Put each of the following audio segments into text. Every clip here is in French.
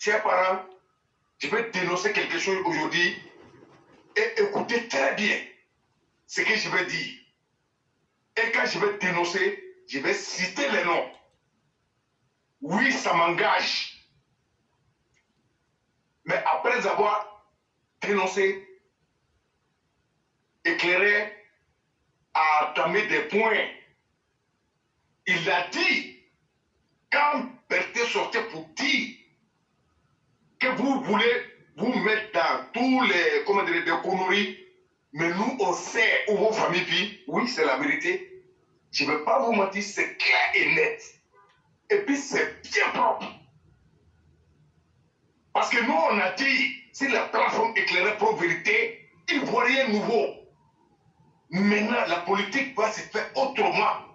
chers parents, je vais dénoncer quelque chose aujourd'hui et écoutez très bien ce que je vais dire. Et quand je vais dénoncer, je vais citer les noms. Oui, ça m'engage. Mais après avoir dénoncé, éclairé, entamé des points, il a dit, quand Berthe sortait pour dire que vous voulez vous mettre dans tous les, comment dire, des conneries, mais nous, on sait où vos familles vivent. Oui, c'est la vérité. Je ne vais pas vous mentir, c'est clair et net. Et puis, c'est bien propre. Parce que nous, on a dit, si la plateforme éclairée pour vérité, il ne voit rien de nouveau. Maintenant, la politique va se faire autrement.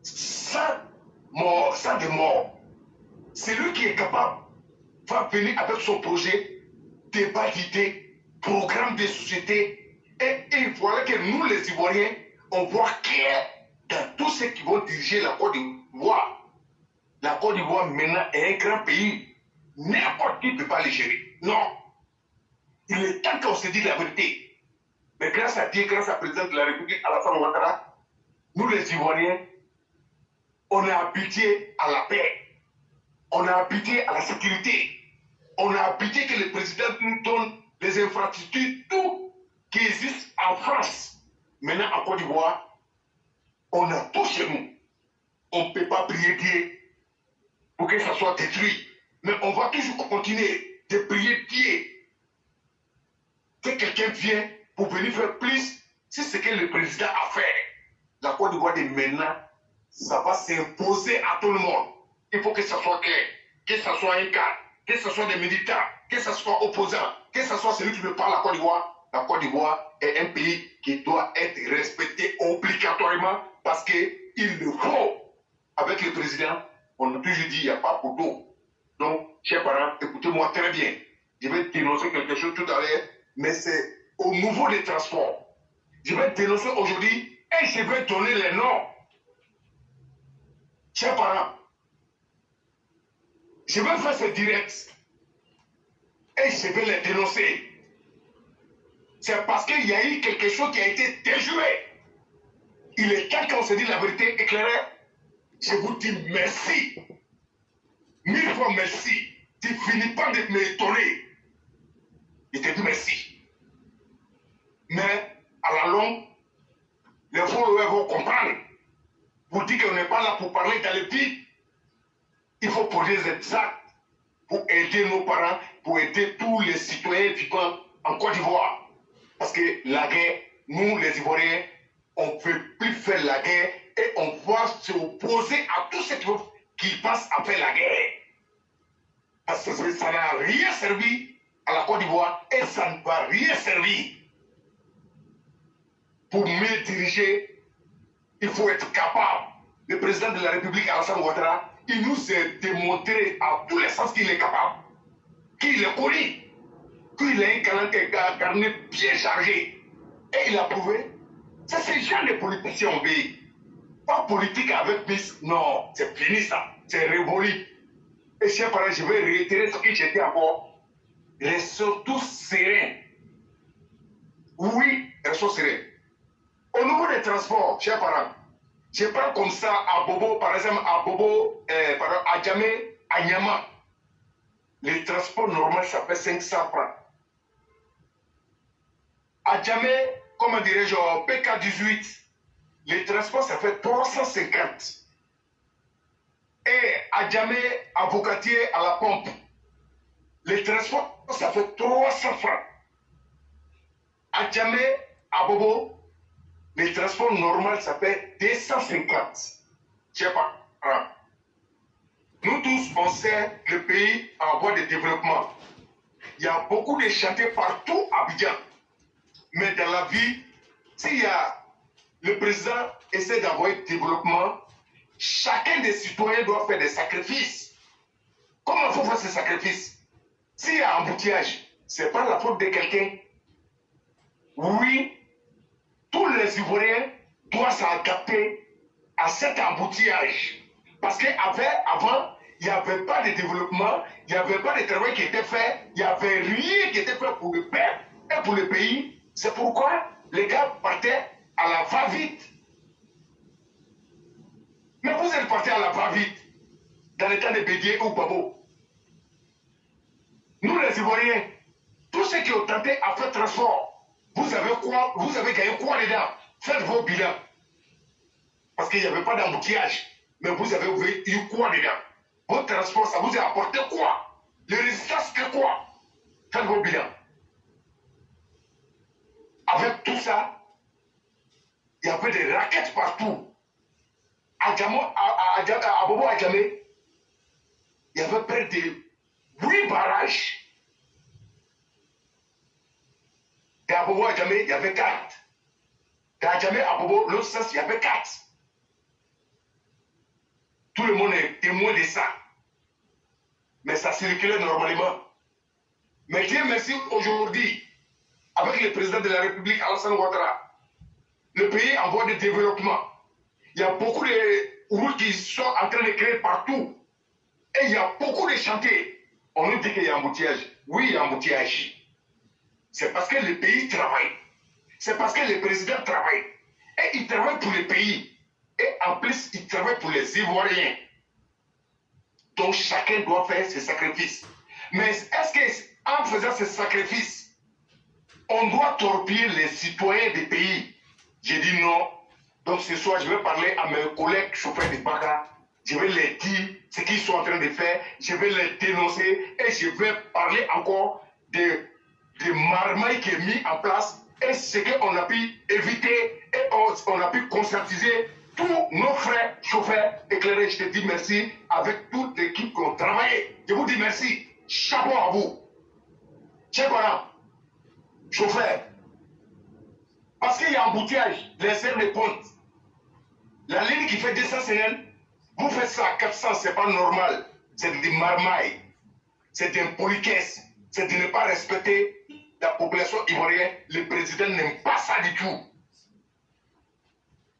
Sans mort, sans de mort. Celui qui est capable va venir avec son projet, débat d'idées, programme de société. Et il faudra que nous, les Ivoiriens, on voit clair dans tous ceux qui vont diriger la Côte d'Ivoire. La Côte d'Ivoire, maintenant, est un grand pays. N'importe qui ne peut pas les gérer. Non. Il est temps qu'on se dise la vérité. Mais grâce à Dieu, grâce à la présidente de la République, Alassane Ouattara, nous, les Ivoiriens, on a habitué à la paix. On a habitué à la sécurité. On a habitué que le président nous donne les infrastructures, tout qui existe en France. Maintenant, en Côte d'Ivoire, on a tout chez nous. On ne peut pas prier Dieu pour que ça soit détruit. Mais on va toujours continuer de prier Dieu. Que quelqu'un vienne pour venir faire plus, c'est ce que le président a fait. La Côte d'Ivoire de maintenant, ça va s'imposer à tout le monde. Il faut que ça soit clair, que ce soit un cas, que ce soit des militants, que ce soit opposants, que ce soit celui qui veut pas la Côte d'Ivoire. La Côte d'Ivoire est un pays qui doit être respecté obligatoirement parce qu'il le faut. Avec le président, on a toujours dit il n'y a pas photo. Donc, chers parents, écoutez-moi très bien. Je vais dénoncer quelque chose tout à l'heure, mais c'est au niveau des transports. Je vais dénoncer aujourd'hui et je vais donner les noms. Chers parents, je vais faire ce direct et je vais les dénoncer. C'est parce qu'il y a eu quelque chose qui a été déjoué. Il est temps qu'on se dise la vérité éclairée. Je vous dis merci. 1000 fois merci. Tu finis pas de m'étonner. Je te dis merci. Mais à la longue, les followers vont comprendre. Vous dites qu'on n'est pas là pour parler dans le vide. Il faut poser des actes pour aider nos parents, pour aider tous les citoyens vivants en Côte d'Ivoire. Parce que la guerre, nous les Ivoiriens, on ne peut plus faire la guerre et on va s'opposer à tous ceux qui passent à faire la guerre. Parce que ça n'a rien servi à la Côte d'Ivoire et ça ne va rien servir. Pour mieux diriger, il faut être capable. Le président de la République, Alassane Ouattara, il nous a démontré à tous les sens qu'il est capable, qu'il est connu, qu'il a un carnet bien chargé. Et il a prouvé. C'est ce genre de politiciens on veut. Pas politique avec bis. Non, c'est fini ça. C'est révolu. Et chers parents, je vais réitérer ce que j'ai dit encore. Restons tous sereins. Oui, restons sereins. Au niveau des transports, chers parents, je prends comme ça à Bobo, par exemple, à Bobo, à Djamé, à Nyama. Les transports normaux, ça fait 500 francs. À Djamé, comment dirais-je, PK18, les transports, ça fait 350. Et à Djamé, à Bocatier, à la pompe, les transports, ça fait 300 francs. À Djamé, à Bobo, les transports normaux, ça fait 250. Je sais pas. Nous tous, on sait que le pays en voie de développement. Il y a beaucoup de chantiers partout à Abidjan. Mais dans la vie, s'il y a le président essaie d'avoir le développement, chacun des citoyens doit faire des sacrifices. Comment il faut faire ces sacrifices? S'il y a un embouteillage, ce n'est pas la faute de quelqu'un. Oui, tous les Ivoiriens doivent s'adapter à cet embouteillage. Parce qu'avant, il n'y avait pas de développement, il n'y avait pas de travail qui était fait, il n'y avait rien qui était fait pour le peuple et pour le pays. C'est pourquoi les gars partaient à la va-vite. Mais vous êtes partis à la va-vite dans les temps de Bédié ou Babo. Nous les Ivoiriens, tous ceux qui ont tenté à faire transport, vous avez gagné quoi dedans? Faites vos bilans. Parce qu'il n'y avait pas d'embouteillage. Mais vous avez eu quoi dedans? Votre transport, ça vous a apporté quoi? Le résultat, c'était quoi? Faites vos bilans. Avec tout ça, il y avait des raquettes partout. À Bobo Adjamé, il y avait près de 8 barrages. Et à Bobo Adjamé, il y avait 4. D'Adjamé à Bobo, l'autre sens, il y avait 4. Tout le monde est témoin de ça. Mais ça circulait normalement. Mais Dieu merci, aujourd'hui, avec le président de la République, Alassane Ouattara, le pays en voie de développement. Il y a beaucoup de routes qui sont en train de créer partout. Et il y a beaucoup de chantiers. On nous dit qu'il y a embouteillage. Oui, il y a embouteillage. C'est parce que le pays travaille. C'est parce que le président travaille. Et il travaille pour le pays. Et en plus, il travaille pour les Ivoiriens. Donc chacun doit faire ses sacrifices. Mais est-ce qu'en faisant ces sacrifices, on doit torpiller les citoyens des pays? J'ai dit non. Donc ce soir, je vais parler à mes collègues chauffeurs de Baka. Je vais leur dire ce qu'ils sont en train de faire. Je vais les dénoncer. Et je vais parler encore de marmaille qui est mis en place. Et ce qu'on a pu éviter. Et on a pu conscientiser tous nos frères chauffeurs éclairés. Je te dis merci avec toute l'équipe qui ont travaillé. Je vous dis merci. Chapeau à vous. Chers parents, chauffeurs. Parce qu'il y a embouteillage, les airs de ponte. La ligne qui fait 250, vous faites ça à 400, c'est pas normal. C'est des marmailles. C'est d'une politesse. C'est de ne pas respecter la population ivoirienne. Le président n'aime pas ça du tout.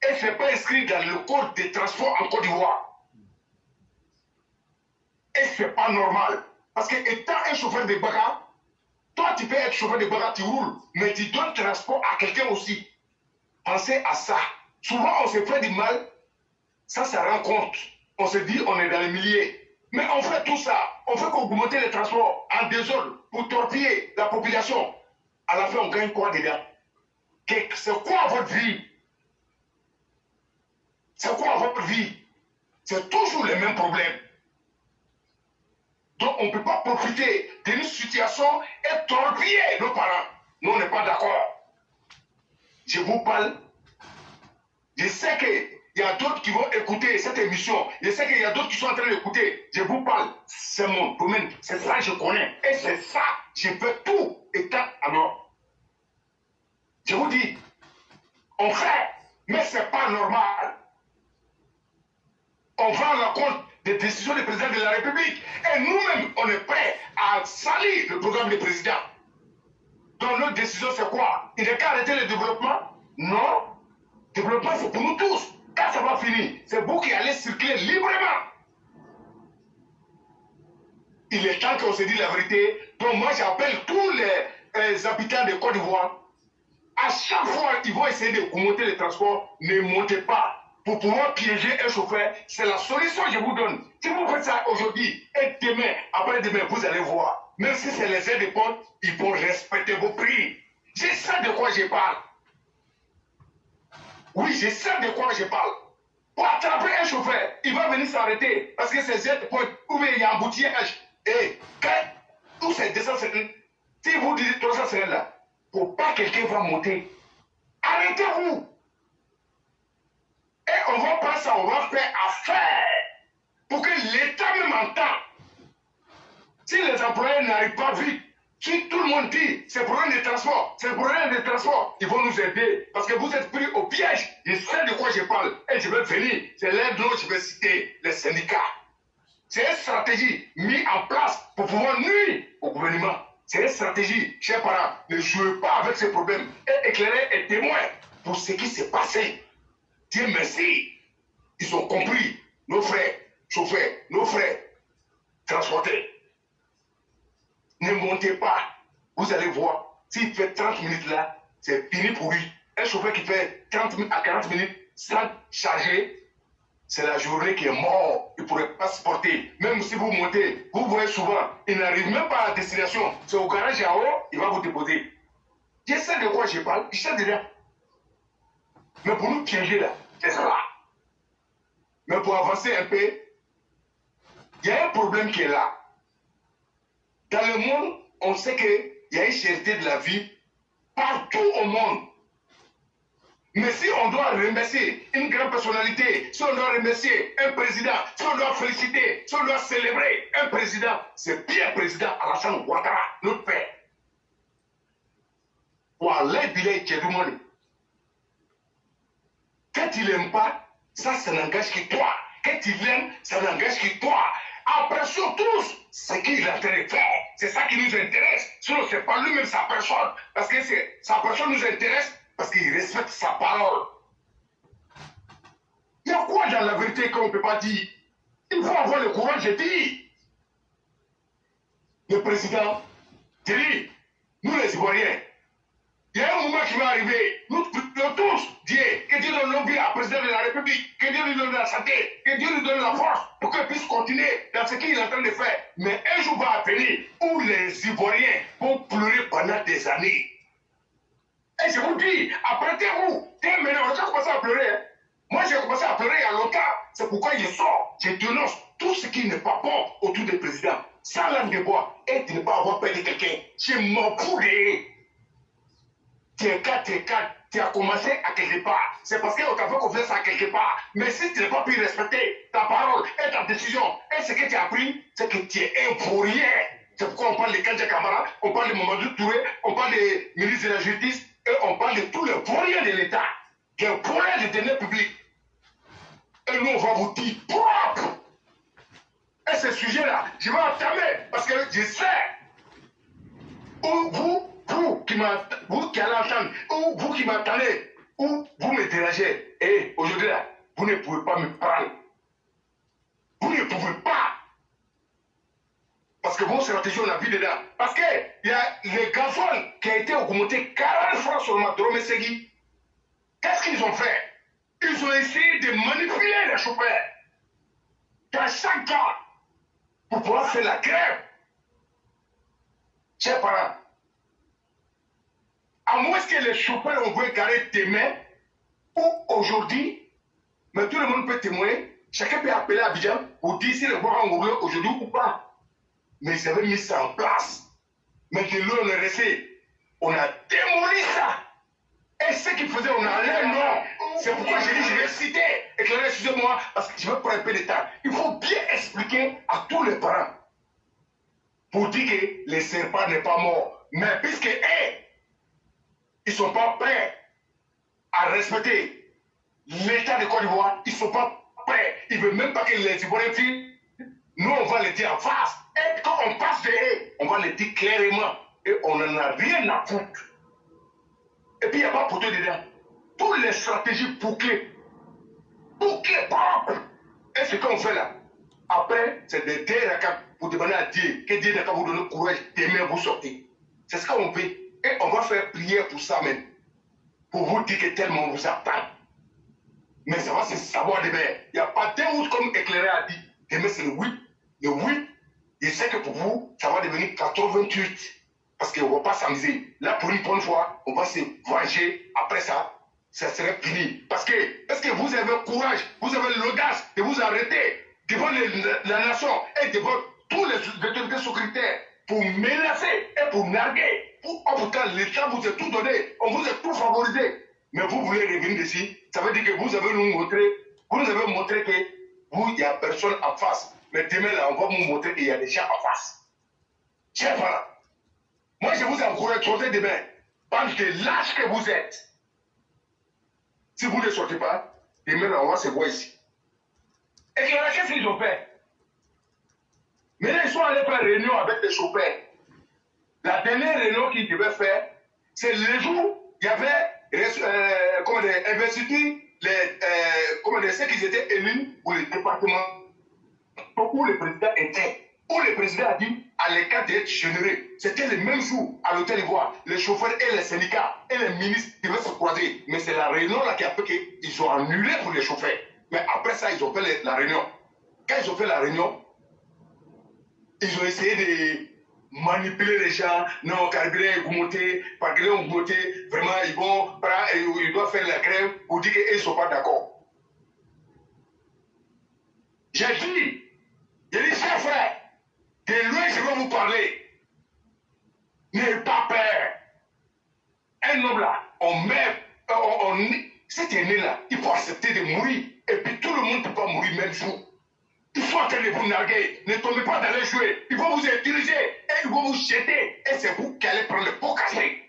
Et ce n'est pas inscrit dans le code des transports en Côte d'Ivoire. Et ce n'est pas normal. Parce que étant un chauffeur de Baka, toi tu peux être chauffeur de Baka, tu roules, mais tu donnes transport à quelqu'un aussi. Pensez à ça. Souvent on se fait du mal, ça rend compte. On se dit on est dans les milliers. Mais on fait tout ça, on fait qu'augmenter les transports en désordre pour torpiller la population. À la fin on gagne quoi dedans? C'est quoi votre vie? C'est quoi votre vie? C'est toujours les mêmes problèmes. Donc on ne peut pas profiter d'une situation et torpiller nos parents. Nous on n'est pas d'accord. Je vous parle. Je sais qu'il y a d'autres qui vont écouter cette émission. Je sais qu'il y a d'autres qui sont en train d'écouter. Je vous parle. C'est mon domaine. C'est ça que je connais. Et c'est ça. Je fais tout état alors. Je vous dis, on fait, mais ce n'est pas normal. On va à la compte des décisions du président de la République. Et nous-mêmes, on est prêts à salir le programme du président. Donc notre décision, c'est quoi? Il n'est qu'à arrêter le développement? Non. Le développement, c'est pour nous tous. Quand ça va finir, c'est vous qui allez circuler librement. Il est temps qu'on se dise la vérité. Donc moi, j'appelle tous les habitants de Côte d'Ivoire. À chaque fois qu'ils vont essayer de monter les transports, ne montez pas. Pour pouvoir piéger un chauffeur, c'est la solution que je vous donne. Si vous faites ça aujourd'hui et demain, après-demain, vous allez voir. Même si c'est les aides de porte, ils vont respecter vos prix. Je sais de quoi je parle. Oui, je sais de quoi je parle. Pour attraper un chauffeur, il va venir s'arrêter parce que c'est aides de porte ou bien il y a un embouteillage. Et quand où c'est 250, si vous dites 350 là, pour pas quelqu'un va monter, arrêtez-vous. Et on va pas ça, on va faire affaire pour que l'État même entende. Si les employés n'arrivent pas vite, si tout le monde dit c'est problème de transport, c'est problème de transport, ils vont nous aider parce que vous êtes pris au piège. Je sais de quoi je parle et je vais venir. C'est l'un dont je vais citer les syndicats. C'est une stratégie mise en place pour pouvoir nuire au gouvernement. C'est une stratégie, chers parents, ne jouez pas avec ces problèmes et éclairez et témoins pour ce qui s'est passé. Dieu merci, ils ont compris, nos frères, chauffeurs, nos frères, transporter. Ne montez pas. Vous allez voir. S'il fait 30 minutes là, c'est fini pour lui. Un chauffeur qui fait 30 à 40 minutes sans charger, c'est la journée qui est mort. Il ne pourrait pas se porter. Même si vous montez, vous voyez souvent, il n'arrive même pas à la destination. C'est au garage en haut, il va vous déposer. Je sais de quoi je parle, je sais déjà. Mais pour nous piéger là, c'est ça. Mais pour avancer un peu, il y a un problème qui est là. Dans le monde, on sait qu'il y a une cherté de la vie partout au monde. Mais si on doit remercier une grande personnalité, si on doit remercier un président, si on doit féliciter, si on doit célébrer un président, c'est bien le président Alassane Ouattara, notre père. Wallah, bilay Tchedoumoni. Quand il n'aime pas, ça n'engage que toi. Quand il aime, ça n'engage que toi. Apprécions tous ce qu'il a en train de faire. C'est ça qui nous intéresse. Sinon, ce n'est pas lui-même sa personne. Parce que sa personne nous intéresse parce qu'il respecte sa parole. Il y a quoi dans la vérité qu'on ne peut pas dire? Il faut avoir le courage de dire. Le président, je dis, nous les Ivoiriens, il y a un moment qui va arriver, nous tous, Dieu, que Dieu donne l'envie à président de la République, que Dieu lui donne la santé, que Dieu lui donne la force pour qu'il puisse continuer dans ce qu'il est en train de faire. Mais un jour va venir où les Ivoiriens vont pleurer pendant des années. Et je vous dis, apprêtez-vous, dès maintenant, on a commencé à pleurer. Hein. Moi, j'ai commencé à pleurer il y a longtemps. C'est pourquoi je sors, je dénonce tout ce qui n'est pas bon autour des présidents. Sans langue de bois, et de ne pas avoir peur de quelqu'un. Je m'en fous de tu as commencé à quelque part. C'est parce qu'on t'a fait confiance à quelque part. Mais si tu n'as pas pu respecter ta parole et ta décision, et ce que tu as pris, c'est que tu es un pour rien. C'est pourquoi on parle de Kandja Kamara, on parle de Mamadou Touré, on parle des ministres de la Justice, et on parle de tous les pourriens de l'État, qui est pourrien des deniers publics. Et nous, on va vous dire propre. Et ce sujet-là, je vais entamer, parce que je sais, où vous qui allez entendre, ou vous qui m'entendez, ou vous me dérangez, et aujourd'hui là, vous ne pouvez pas me prendre. Vous ne pouvez pas. Parce que vos stratégies, on a vu dedans. Parce qu'il y a le gazole qui a été augmenté 40 francs sur ma Dromé Segui. Qu'est-ce qu'ils ont fait? Ils ont essayé de manipuler les chauffeurs. Dans chaque cas, pour pouvoir faire la grève. Chers parents, à moins que les chauffeurs ont voulu garer demain ou aujourd'hui, mais tout le monde peut témoigner, chacun peut appeler Abidjan pour dire si les voies ont roulé aujourd'hui ou pas. Mais ils avaient mis ça en place. Mais de l'eau, on est resté. On a démoli ça. Et ce qu'ils faisaient, on a allé non. C'est pourquoi j'ai dit, je vais citer, éclairer, excusez-moi, parce que je vais prendre un peu de temps. Il faut bien expliquer à tous les parents pour dire que le serpent n'est pas mort. Mais puisque, ils ne sont pas prêts à respecter l'État de Côte d'Ivoire, ils ne sont pas prêts. Ils ne veulent même pas que les Ivoiriens filent. Nous, on va le dire en face. Et quand on passe de eux, on va le dire clairement. Et on n'en a rien à foutre. Et puis, il n'y a pas pour tout dedans. Toutes les stratégies bouclées. Bouclées, propres. Et ce qu'on fait là, après, c'est de dire pour demander à Dieu, que Dieu n'a qu'à vous donner le courage, demain vous sortez. C'est ce qu'on fait. Et on va faire prière pour ça même. Pour vous dire que tellement vous attend. Mais ça va se savoir demain. Il n'y a pas d'un août comme éclairé a dit. Demain c'est le 8. Le 8, je sais que pour vous, ça va devenir 88. Parce qu'on ne va pas s'amuser. Là, pour une bonne fois, on va se venger. Après ça, ça serait fini. Parce que, est-ce que vous avez le courage, vous avez l'audace de vous arrêter devant la nation et devant tous les autorités sécuritaires pour menacer et pour narguer. Pourtant, l'État vous a tout donné, on vous a tout favorisé. Mais vous voulez revenir ici, ça veut dire que vous avez nous montré, vous nous avez montré que vous, il n'y a personne en face. Mais demain, là, on va vous montrer qu'il y a des gens en face. Chers parents, moi, je vous encourage, sortez demain. Parce que lâche que vous êtes. Si vous ne sortez pas, demain, là, on va se voir ici. Et qu'est-ce qu'ils ont fait? Maintenant, ils sont allés faire une réunion avec les chauffeurs. La dernière réunion qu'ils devaient faire, c'est le jour où il y avait investi ceux qui étaient élus pour le département où le président était. où le président a dit à l'écart d'être généreux. C'était le même jour à l'hôtel Ivoire. Les chauffeurs et les syndicats et les ministres devaient se croiser. Mais c'est la réunion là qui a fait qu'ils ont annulé pour les chauffeurs. Mais après ça, ils ont fait la réunion. Quand ils ont fait la réunion, ils ont essayé de manipuler les gens. Non, carburant est augmenté, carburant est augmenté. Vraiment, ils doivent faire la grève pour dire qu'ils ne sont pas d'accord. J'ai dit, chers frères, de loin je vais vous parler. N'ayez pas peur. Un homme là, cet aîné là, il faut accepter de mourir. Et puis tout le monde ne peut pas mourir même jour. Il faut attendre de vous narguer. Ne tombez pas dans les jouets. Ils vont vous utiliser et ils vont vous jeter. Et c'est vous qui allez prendre le pot cassé.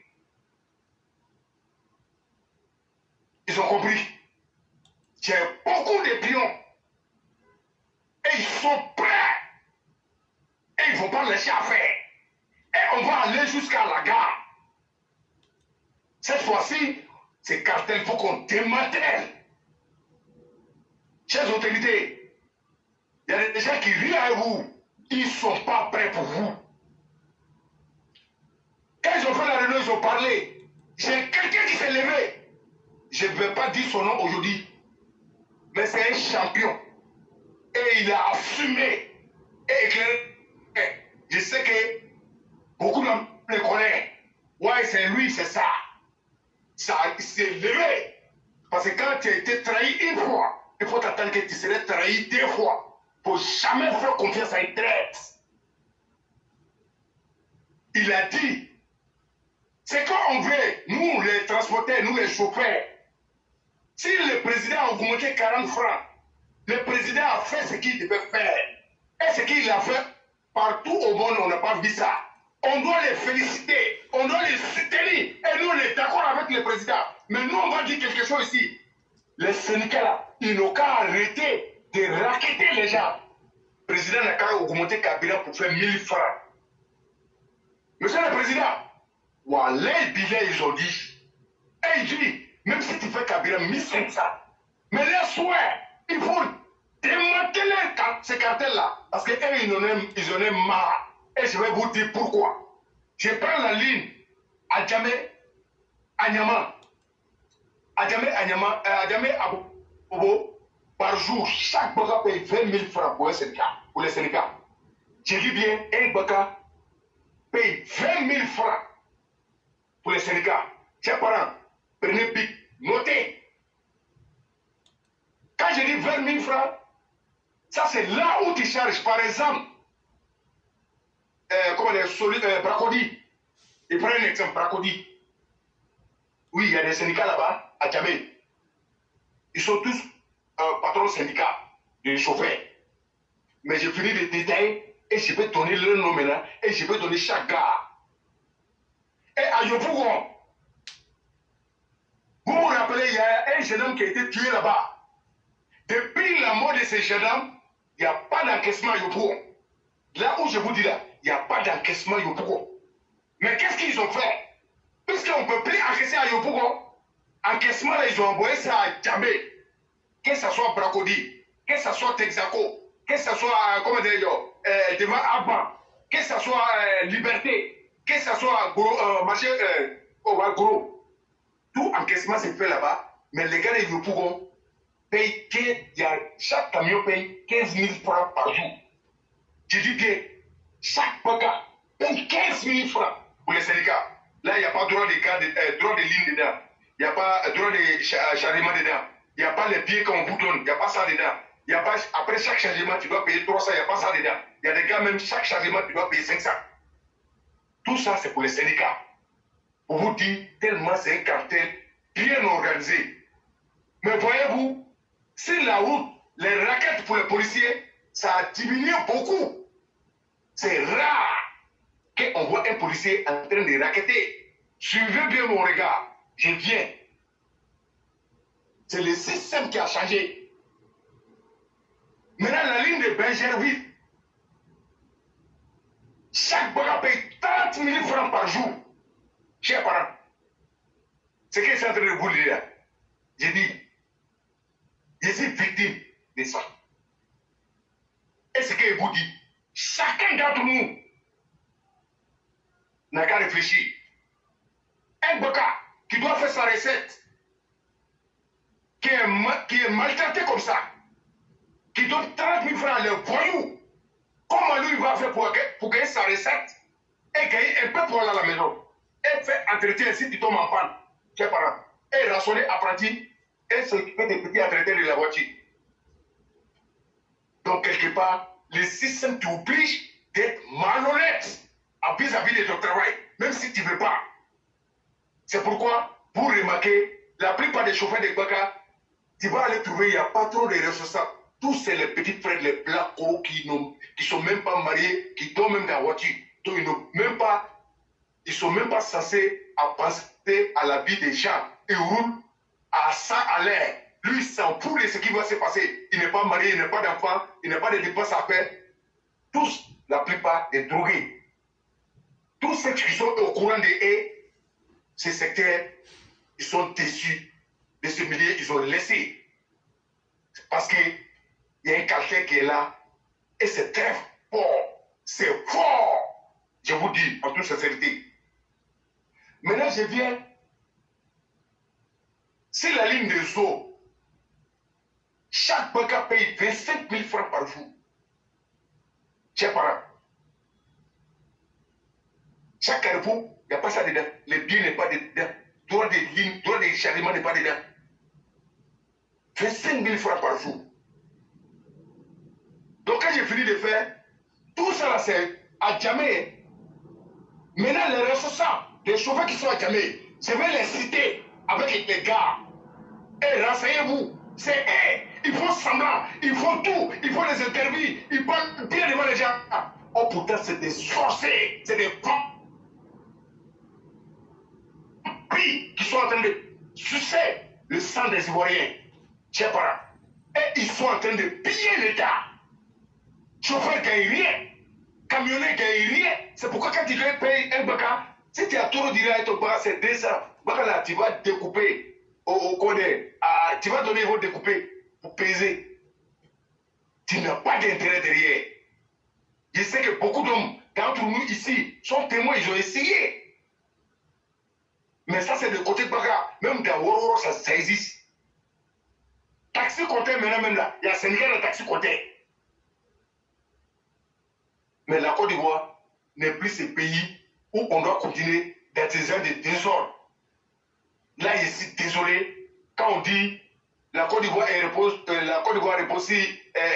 Ils ont compris. J'ai beaucoup de pions. Et ils sont prêts. Et ils ne vont pas laisser à faire. Et on va aller jusqu'à la gare. Cette fois-ci, ces cartels, il faut qu'on démantèle. Chers autorités, il y a des gens qui rient avec vous. Ils ne sont pas prêts pour vous. Quand ils ont fait la réunion, ils ont parlé. J'ai quelqu'un qui s'est levé. Je ne vais pas dire son nom aujourd'hui. Mais c'est un champion. Et il a assumé. Et éclairé. Je sais que beaucoup d'hommes le connaissent. Ouais, c'est lui, c'est ça. Ça s'est levé. Parce que quand tu as été trahi une fois, il faut t'attendre que tu serais trahi 2 fois. Il ne faut jamais faire confiance à une traite. Il a dit, c'est quand on veut, nous les transporteurs, nous les chauffeurs, si le président a augmenté 40 francs, le président a fait ce qu'il devait faire. Et ce qu'il a fait partout au monde, on n'a pas vu ça. On doit les féliciter, on doit les soutenir. Et nous, on est d'accord avec le président. Mais nous, on va dire quelque chose ici. Les syndicats là, ils n'ont qu'à arrêter de racketter les gens. Le président n'a qu'à augmenter le carburant pour faire 1000 francs. Monsieur le président, voilà les billets, ils ont dit. Et il dit, même si tu fais carburant 1500, mais les soirs, il faut démanteler ces cartels-là. Parce qu'eux, ils en ont marre. Et je vais vous dire pourquoi. Je prends la ligne à Djamé, à Niama. À Djamé, à Bobo, par jour, chaque baga paye 20 000 francs pour les syndicats. Je dis bien, un baga paye 20 000 francs pour les syndicats. Chers parents, prenez pic, notez. Quand je dis 20 000 francs, ça c'est là où tu charges, par exemple, Bracodi. Je prends un exemple, Bracodi. Oui, il y a des syndicats là-bas, à Djamé. Ils sont tous patrons syndicats, des chauffeurs. Mais je finis de détailler et je peux donner leur nom maintenant et je peux donner chaque gars. Et à Yopougon, vous vous rappelez, il y a un jeune homme qui a été tué là-bas. Depuis la mort de ce jeune homme, il n'y a pas d'encaissement à Yopougon. Là où je vous dis là, il n'y a pas d'encaissement à Yopougon. Mais qu'est-ce qu'ils ont fait? Puisqu'on ne peut plus encaisser à Yopougon, encaissement là, ils ont envoyé ça à Djamé. Que ce soit Bracodi, que ce soit Texaco, que ce soit, comment dire, devant Abba, que ce soit Liberté, que ce soit marché Gros. Tout encaissement se fait là-bas, mais les gars de Yopougon payent, chaque camion paye 15 000 francs par jour. Je dis bien, chaque baga paye 15 000 francs pour les syndicats. Là, il n'y a pas droit de ligne dedans. Il n'y a pas droit de chargement dedans. Il n'y a pas les pieds qu'on vous donne. Il n'y a pas ça dedans. Il y a pas, après chaque chargement, tu dois payer 300. Il n'y a pas ça dedans. Il y a des gars, même chaque chargement, tu dois payer 500. Tout ça, c'est pour les syndicats. Pour vous dire, tellement c'est un cartel bien organisé. Mais voyez-vous, si la route, les raquettes pour les policiers, ça a diminué beaucoup. C'est rare qu'on voit un policier en train de raqueter. Suivez bien mon regard. Je viens. C'est le système qui a changé. Maintenant, la ligne de Benjerville, chaque bagarre paye 30 000 francs par jour. Chers parents, c'est ce que je suis en train de vous dire. J'ai dit, je suis victime de ça. Et ce que je vous dis, chacun d'entre nous n'a qu'à réfléchir. Un Baka qui doit faire sa recette, qui est maltraité comme ça, qui donne 30 000 francs à les voyous, comment lui il va faire pour gagner sa recette et gagner un peu pour aller à la maison et faire entretien si tu tombes en panne, tes parents, et rassonner apprenti et s'occuper des petits entretiens de la voiture. Donc, quelque part, le système t'oblige d'être malhonnête vis-à-vis de ton travail, même si tu ne veux pas. C'est pourquoi, vous remarquez, la plupart des chauffeurs de Baka, tu vas aller trouver, il n'y a pas trop de ressourçables. Tous c'est les petits frères, les plats qui ne sont même pas mariés, qui dorment même dans la voiture. Donc, ils ne sont même pas censés à penser à la vie des gens. Ils roulent à 100 à l'heure. Lui, il s'en fout de ce qui va se passer. Il n'est pas marié, il n'a pas d'enfant, il n'a pas de dépenses à faire. Tous, la plupart, des drogués. Tous ceux qui sont au courant de ces secteurs, ils sont déçus de ce milieu, ils ont laissé. Parce qu'il y a un calcaire qui est là, et c'est très fort. C'est fort. Je vous dis, en toute sincérité. Maintenant, je viens. C'est la ligne de eaux. Chaque Baka paye 25 000 francs par jour. Chers parents. Chaque carrefour, il n'y a pas ça dedans. Les billets n'est pas dedans. Droit des lignes, droit des chargements n'est pas dedans. 25 000 francs par jour. Donc quand j'ai fini de faire, tout ça là c'est à jamais. Maintenant les ressourçants, les chauffeurs qui sont à jamais, je vais les citer avec les gars. Et renseignez-vous. C'est ils font semblant, ils font tout, ils font les interviews, ils parlent bien devant les gens. Oh pourtant c'est des sorciers, c'est des vampires qui sont en train de sucer le sang des Ivoiriens. Chers parents. Et ils sont en train de piller l'État. Chauffeur ne gagne rien. Camionneur ne gagne rien. C'est pourquoi quand tu dois payer un Baka, si tu as trop d'iré à ton Baka, c'est 200. Baka là, tu vas découper au codé. Tu vas donner, ils vont découper pour peser. Tu n'as pas d'intérêt derrière. Je sais que beaucoup d'hommes d'entre nous ici sont témoins, ils ont essayé. Mais ça, c'est le côté de Baka. Même dans Woro, ça existe. Taxi compté maintenant, même là, il y a Sénégal de taxi compté. Mais la Côte d'Ivoire n'est plus ce pays où on doit continuer d'être des désordres. Là, je suis désolé, quand on dit la Côte d'Ivoire repose sur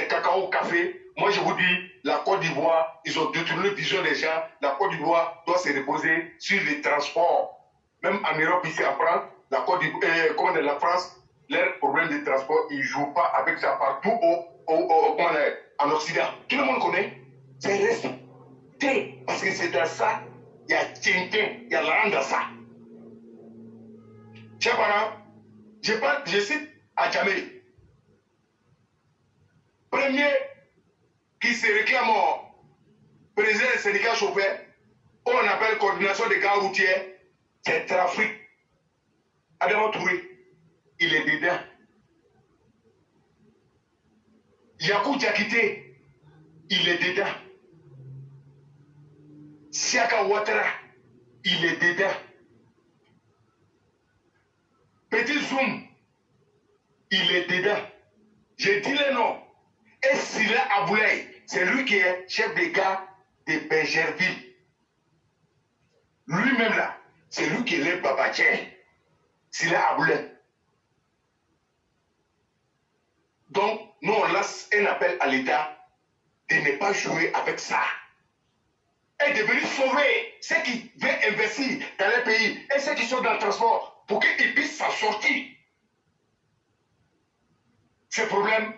cacao, café, moi je vous dis, la Côte d'Ivoire, ils ont détourné la vision des gens, la Côte d'Ivoire doit se reposer sur les transports. Même en Europe, ici en France, la Côte d'Ivoire, comme la France, leurs problèmes de transport, ils ne jouent pas avec ça partout en Occident. Tout le monde connaît. C'est respecté. Parce que c'est dans ça, il y a Tintin, il y a l'argent dans ça. Chers parents, je cite à Djamé. Premier qui se réclame président des syndicats chauffeurs, on appelle coordination des gares routières, c'est trafic. Adama Touré, il est dedans. Yakou Diakité, il est dedans. Siaka Ouattara, il est dedans. Petit Zoom, il est dedans. J'ai dit le nom. Et Sila Aboulaye, c'est lui qui est chef des gars de Bergerville. Lui-même là, c'est lui qui est le Babadien. Sila Aboulaye. Donc, nous on lance un appel à l'État de ne pas jouer avec ça. Et de venir sauver ceux qui veulent investir dans les pays et ceux qui sont dans le transport pour qu'ils puissent s'en sortir. Ce problème,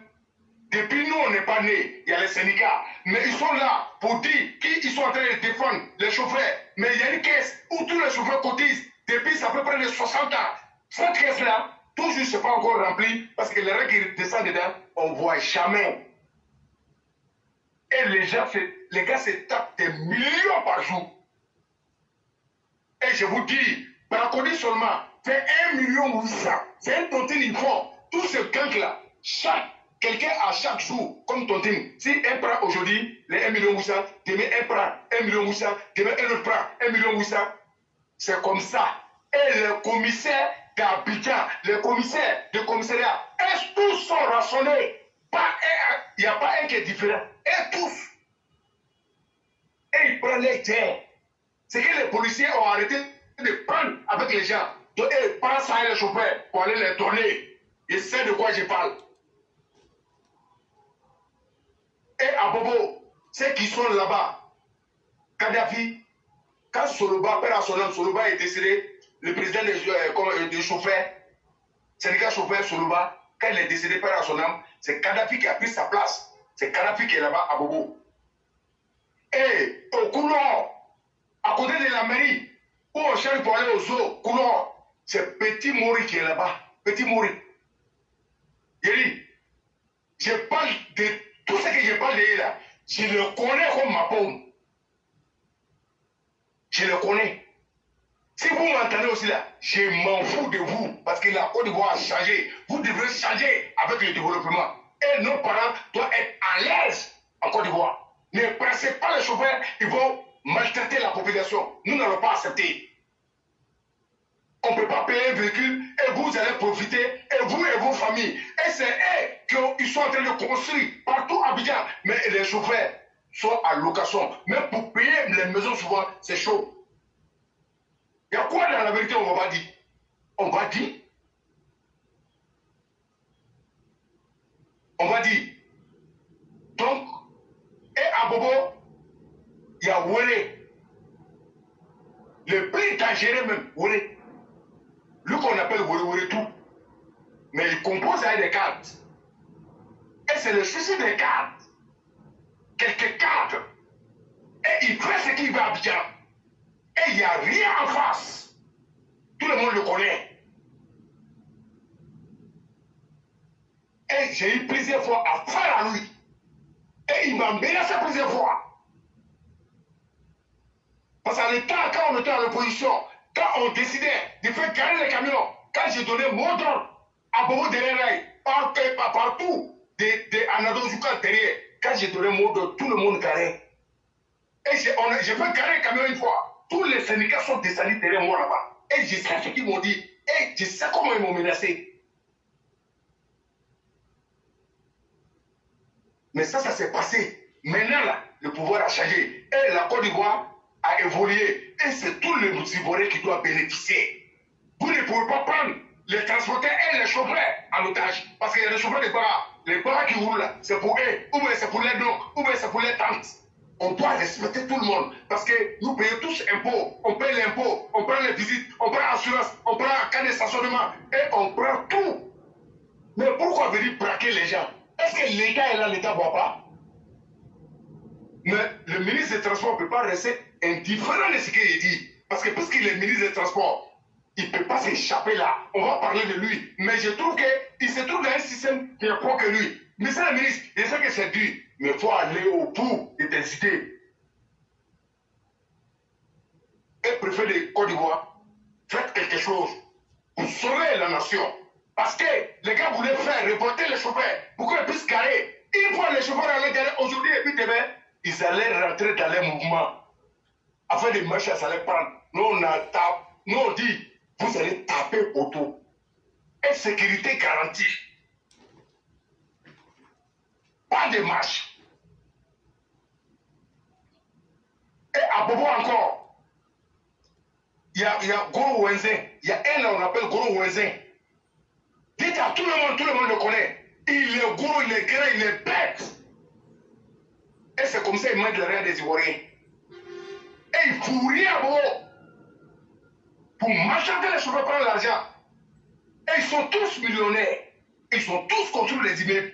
depuis nous on n'est pas nés, il y a les syndicats, mais ils sont là pour dire qu'ils sont en train de défendre les chauffeurs. Mais il y a une caisse où tous les chauffeurs cotisent depuis à peu près de 60 ans. Cette caisse-là, toujours ce n'est pas encore rempli parce que les règles qui descendent dedans, on ne voit jamais. Et les gars se tapent des millions par jour. Et je vous dis, braconner seulement, fait 1,8 million. C'est un tontine, ils font. Tous ces gangs-là, chaque Quelqu'un à chaque jour, comme Tontine, si un prend aujourd'hui les 1 million 800, demain un prend 1 million 800, demain un autre prend 1 million 800, c'est comme ça. Et les commissaires d'Abidjan, les commissaires de commissariat, tous sont rançonnés. Il n'y a pas un qui est différent. Et tous. Et ils prennent les terres. C'est que les policiers ont arrêté de prendre avec les gens. Donc, ils prennent ça et les chauffeurs pour aller les donner. Ils savent de quoi je parle. Et à Bobo, ceux qui sont là-bas, Kadhafi, quand Soloba, père à son nom, Soloba est décédé, le président des chauffeurs, syndicat chauffeur Soloba, quand il est décédé, père à son âme, c'est Kadhafi qui a pris sa place. C'est Kadhafi qui est là-bas à Bobo. Et au couloir, à côté de la mairie, où on cherche pour aller aux eaux, couloir, c'est Petit Mori qui est là-bas. Petit Mori. Je parle de tout ce que je parle de là. Je le connais comme ma paume. Je le connais. Si vous m'entendez aussi là, je m'en fous de vous. Parce que la Côte d'Ivoire a changé. Vous devez changer avec le développement. Et nos parents doivent être à l'aise en Côte d'Ivoire. Ne pressez pas les chauffeurs, ils vont maltraiter la population. Nous n'allons pas accepter. On ne peut pas payer un véhicule et vous allez profiter, et vous et vos familles. Et c'est eux qui sont en train de construire partout à Abidjan. Mais les chauffeurs sont à location. Même pour payer les maisons, souvent, c'est chaud. Il y a quoi dans la vérité, on va dire? On va dire. On va dire. Donc, et à Bobo, il y a Wele. Le plus dangereux même, Wele. Lui qu'on appelle Wele tout. Mais il compose avec des cartes. Et c'est le souci des cartes. Quelques cartes. Et il fait ce qu'il va à Abidjan. Et il n'y a rien en face. Tout le monde le connaît. Et j'ai eu plusieurs fois affaire à lui. Et il m'a menacé plusieurs fois. Parce qu'à l'état, quand on était à l'opposition, quand on décidait de faire garer les camions, quand j'ai donné mon don à Bobo de l'Eraï, partout, de Anado jusqu'à derrière, quand j'ai donné mon don, tout le monde garait. Et j'ai fait garer les camions une fois. Tous les syndicats sont descendus derrière moi là-bas. Et je sais ce qu'ils m'ont dit. Et je sais comment ils m'ont menacé. Mais ça s'est passé. Maintenant, là, le pouvoir a changé. Et la Côte d'Ivoire a évolué. Et c'est tout le Ivoirien qui doit bénéficier. Vous ne pouvez pas prendre les transporteurs et les chauffeurs en otage. Parce qu'il y a des chauffeurs de bras. Les bras qui roulent là, c'est pour eux. Ou bien c'est pour les dons. Ou bien c'est pour les tantes. On doit respecter tout le monde. Parce que nous payons tous impôts. On paye l'impôt. On prend les visites. On prend l'assurance. On prend un cas de stationnement. Et on prend tout. Mais pourquoi venir braquer les gens? Est-ce que l'État est là, l'État ne voit pas? Mais le ministre des Transports ne peut pas rester indifférent de ce qu'il dit. Parce que puisqu'il est ministre des Transports, il ne peut pas s'échapper là. On va parler de lui. Mais je trouve qu'il se trouve dans un système qui est plus que lui. Mais c'est le ministre, je sais que c'est dur. Mais il faut aller au bout de tes idées. Et préfet de Côte d'Ivoire, faites quelque chose pour sauver la nation. Parce que les gars voulaient faire reporter les chauffeurs pour qu'ils puissent garer. Une fois les chauffeurs allaient garer aujourd'hui et puis demain, ils allaient rentrer dans les mouvements. Afin de marcher, ça allait prendre. Nous, on dit, vous allez taper autour. Et sécurité garantie. Pas de marche. Et à Bobo encore, il y a Goro Wenzin. Il y a un là, on appelle Goro Wenzin. Dites à tout le monde le connaît. Il est gros, il est grand, il est bête. Et c'est comme ça qu'il met le rien des Ivoiriens. Et il ne fout rien à Bobo. Pour m'acheter les cheveux, prendre l'argent. Et ils sont tous millionnaires. Ils sont tous construits les immeubles.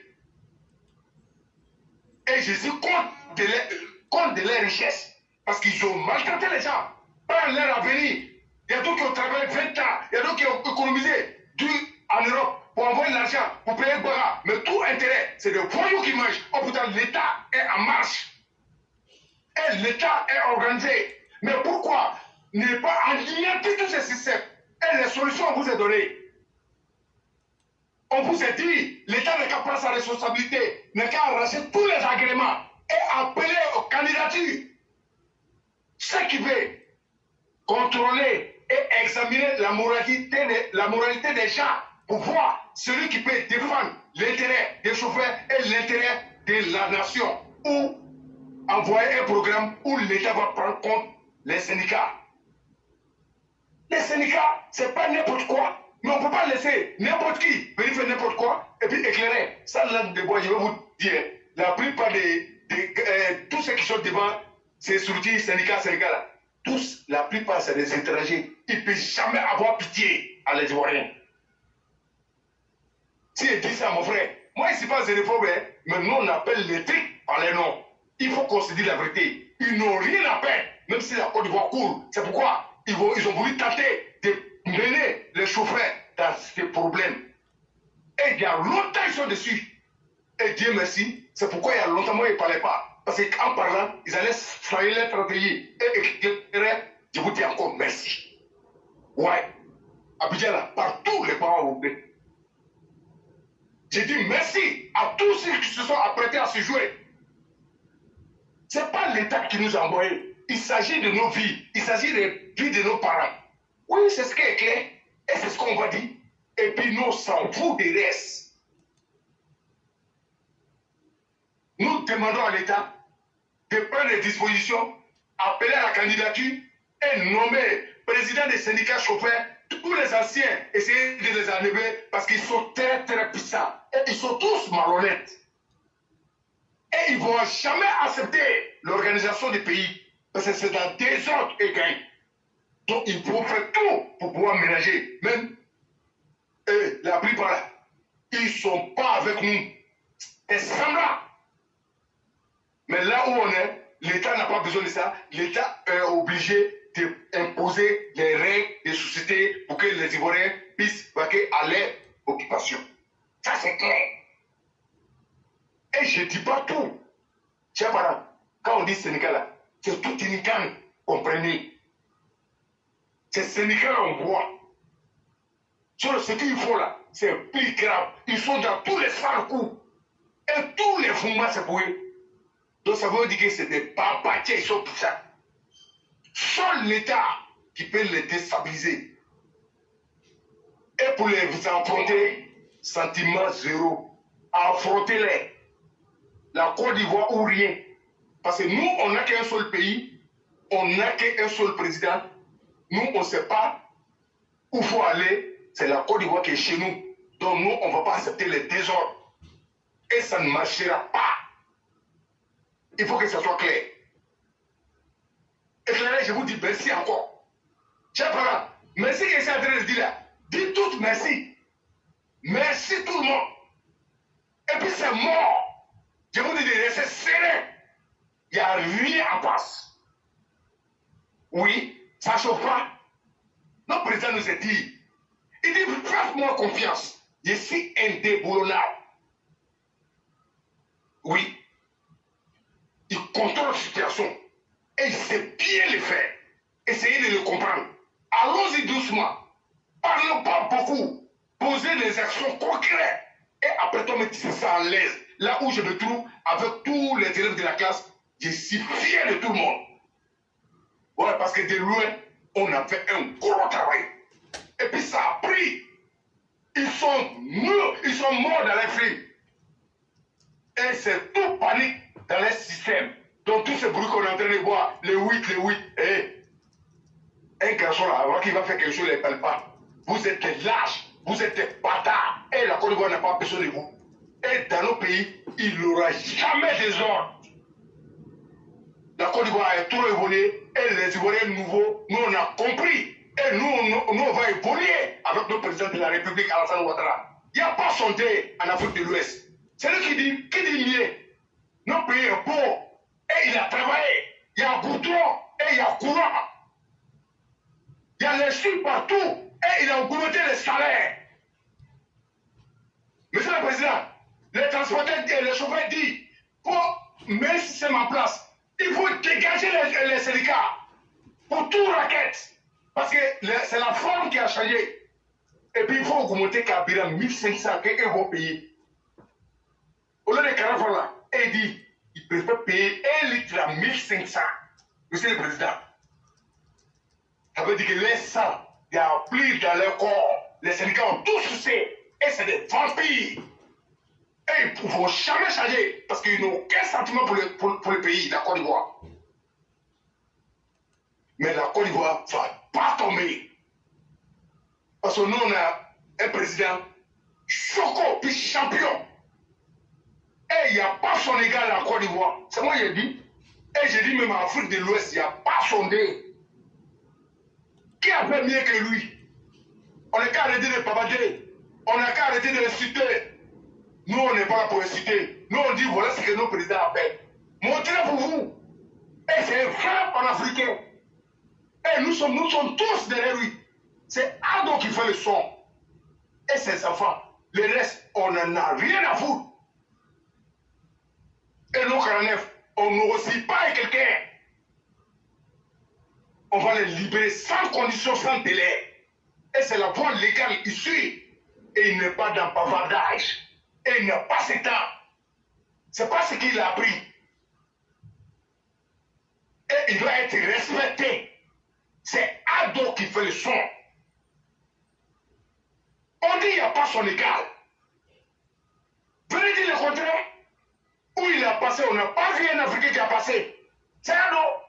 Et je suis contre de leur richesse. Parce qu'ils ont maltraité les gens. Pas leur avenir. Il y a d'autres qui ont travaillé 20 ans. Il y a d'autres qui ont économisé en Europe pour envoyer l'argent, pour payer le bara. Mais tout intérêt, c'est des voyous qui mangent. Oh putain, l'État est en marche. Et l'État est organisé. Mais pourquoi ne pas alimenter tous ces systèmes? Et les solutions, on vous est données. On vous a dit, l'État n'a qu'à prendre sa responsabilité, n'a qu'à arracher tous les agréments et appeler aux candidatures. Ce qui veut contrôler et examiner la moralité des gens pour voir celui qui peut défendre l'intérêt des chauffeurs et l'intérêt de la nation, ou envoyer un programme où l'État va prendre compte les syndicats. Les syndicats, ce n'est pas n'importe quoi. Mais on ne peut pas laisser n'importe qui venir faire n'importe quoi et puis éclairer. Ça, là, de bois, je vais vous dire, la plupart tous ceux qui sont devant ces structures syndicats là, tous, la plupart, c'est des étrangers. Ils ne peuvent jamais avoir pitié à les Ivoiriens. Si je dis ça, mon frère, moi, je ne suis pas xénophobe, mais nous, on appelle les trucs par les noms. Il faut qu'on se dise la vérité. Ils n'ont rien à perdre, même si la Côte d'Ivoire court. C'est pourquoi ils ont voulu tenter de mener les chauffeurs dans ces problèmes. Et il y a longtemps, ils sont dessus. Et Dieu merci, c'est pourquoi il y a longtemps, moi, ils ne parlaient pas. Parce qu'en parlant, ils allaient salir les travailler et éclairer. Je vous dis encore merci. Ouais. Abidjan, là, partout, les parents européens. J'ai dit merci à tous ceux qui se sont apprêtés à se jouer. Ce n'est pas l'État qui nous a envoyés. Il s'agit de nos vies. Il s'agit des vies de nos parents. Oui, c'est ce qui est clair. Et c'est ce qu'on va dire. Et puis nous, on s'en fout des restes. Nous demandons à l'État de prendre des dispositions, appeler à la candidature et nommer président des syndicats chauffeurs, tous les anciens, essayer de les enlever parce qu'ils sont très très puissants. Et ils sont tous malhonnêtes. Et ils ne vont jamais accepter l'organisation des pays. Parce que c'est dans désordre et gain. Donc il faut faire tout pour pouvoir ménager. Même la plupart, ils ne sont pas avec nous. C'est semblant. Mais là où on est, l'État n'a pas besoin de ça. L'État est obligé d'imposer les règles des sociétés pour que les Ivoiriens puissent vaquer à leur occupation. Ça, c'est clair. Et je ne dis pas tout. Tiens, voilà, quand on dit Sénégal, c'est tout uniquement, comprenez. Ces syndicats, on voit. Sur ce qu'ils font là, c'est plus grave. Ils sont dans tous les sales coups. Et tous les fondements, c'est pour eux. Donc ça veut dire que c'est des papatiers, ils sont tout ça. Seul l'État qui peut les déstabiliser. Et pour les affronter, sentiment zéro. Affrontez-les. La Côte d'Ivoire ou rien. Parce que nous, on n'a qu'un seul pays, on n'a qu'un seul président. Nous, on ne sait pas où il faut aller. C'est la Côte d'Ivoire qui est chez nous. Donc nous, on ne va pas accepter les désordres. Et ça ne marchera pas. Il faut que ça soit clair. Et là, je vous dis merci encore. Chers parents, merci que c'est en train de dire là. Dites tous merci. Merci tout le monde. Et puis c'est mort. Je vous dis de rester serein. Il n'y a rien en passe. Oui, ça ne chauffe pas. Notre président nous a dit, il dit, faites-moi confiance. Je suis indéboulonnable. Oui. Il contrôle la situation. Et il sait bien le faire. Essayez de le comprendre. Allons-y doucement. Parlons pas beaucoup. Posez des actions concrètes. Et après toi, mettez ça à l'aise. Là où je me trouve, avec tous les élèves de la classe, je suis fier de tout le monde. Ouais, parce que de loin, on a fait un gros travail. Et puis ça a pris. Ils sont morts dans les films. Et c'est tout panique dans les systèmes. Donc tout ce bruit qu'on est en train de voir, les 8, un garçon là, avant qu'il va faire quelque chose, il ne parle pas. Vous êtes des lâches, vous êtes des bâtards. Et la Côte d'Ivoire n'a pas besoin de vous. Et dans nos pays, il n'y aura jamais des ordres. La Côte d'Ivoire a trop évolué. Et les Ivoiriens nouveaux, nous on a compris. Et nous on va évoluer avec notre président de la République, Alassane Ouattara. Il n'y a pas sondé en Afrique de l'Ouest. C'est lui qui dit mieux. Notre pays est pauvre. Et il a travaillé. Il y a goudron et il y a courant. Il y a les sous partout et il a augmenté les salaires. Monsieur le Président, les transporteurs et les chauffeurs disent, même si c'est ma place, il faut dégager les syndicats pour tout raquette. Parce que c'est la forme qui a changé. Et puis il faut augmenter carburant 1500 qu'ils vont payer. Au lieu de 40 francs là, il dit, il préfère payer 1 litre à 1500. Monsieur le Président. Ça veut dire que les sangs, il y a plus dans leur corps. Les syndicats ont tous sucé. Et c'est des vampires. Et ils ne pourront jamais changer parce qu'ils n'ont aucun sentiment pour le pays, la Côte d'Ivoire. Mais la Côte d'Ivoire ne va pas tomber. Parce que nous, on a un président choco, puis champion. Et il n'y a pas son égal en Côte d'Ivoire. C'est moi qui ai dit. Et j'ai dit même en Afrique de l'Ouest, il n'y a pas son dé. Qui a fait mieux que lui? On n'a qu'à arrêter de babader. On n'a qu'à arrêter de l'insulter. Nous, on n'est pas là pour inciter. Nous, on dit voilà ce que nos présidents appellent. Montrez pour vous. Et c'est un vrai panafricain. Et nous sommes tous derrière lui. C'est Ado qui fait le son. Et ses enfants. Le reste, on n'en a rien à foutre. Et nos 49, on n'oscille pas avec quelqu'un. On va les libérer sans condition, sans délai. Et c'est la voie légale ici. Et il n'est pas dans bavardage. Et il n'a pas ce temps. C'est pas ce qu'il a appris. Et il doit être respecté. C'est Ado qui fait le son. On dit qu'il n'y a pas son égal. Venez dire le contraire. Où il a passé, on n'a pas vu un Africain qui a passé. C'est Ado.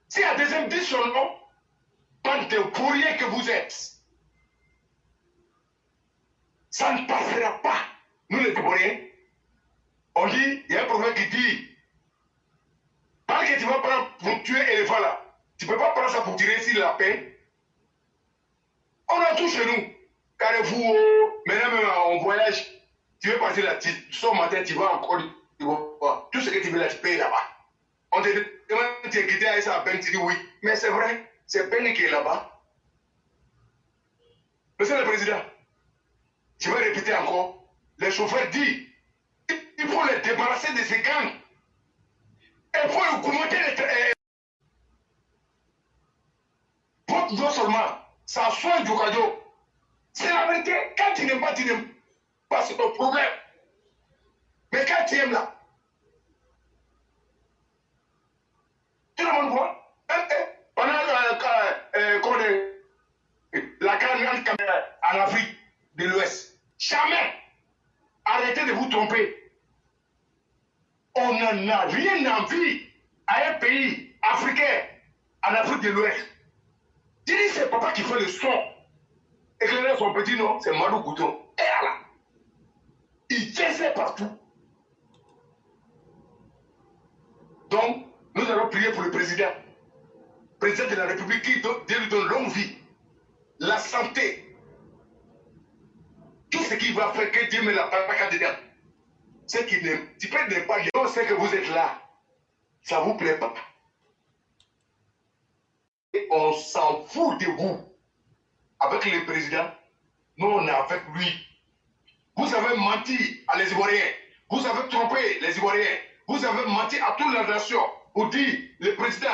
Si la deuxième dit son nom, bande de pourriers que vous êtes, ça ne passera pas. Nous les Ivoiriens, on dit, il y a un proverbe qui dit, parce que tu vas prendre pour tuer l'éléphant là, tu ne peux pas prendre ça pour tirer sur la paix. On a tout chez nous. Carrefour, maintenant même en voyage, tu veux partir là, tu sors matin, tu vas encore, tu vas, tout ce que tu veux là, tu payes là-bas. On te demande, tu es quitté à ça à peine, tu dis oui. Mais c'est vrai, c'est peine qui est là-bas. Monsieur le Président, je vais répéter encore. Les chauffeurs disent, il faut les débarrasser de ces gangs. Il faut augmenter les... Votre non seulement, ça soigne du cadeau. C'est la vérité. Quand tu n'aimes pas, c'est ton problème. Mais quand tu aimes là, tout le monde voit. Pendant la carrière en Afrique de l'Ouest, jamais. Arrêtez de vous tromper. On n'en a rien envie à un pays africain en Afrique de l'Ouest. Je dis c'est papa qui fait le son. Éclairer son petit nom, c'est Malou Goudron. Et là, il tient partout. Donc, nous allons prier pour le président de la République qui lui donne longue vie, la santé, tout ce qu'il va faire, que Dieu me l'a pas dedans. Ce qui n'aime, tu peux ne pas dire, on sait que vous êtes là, ça ne vous plaît pas. Et on s'en fout de vous. Avec le président, nous on est avec lui. Vous avez menti à les Ivoiriens, vous avez trompé les Ivoiriens, vous avez menti à toute la nation. Vous dites, le président,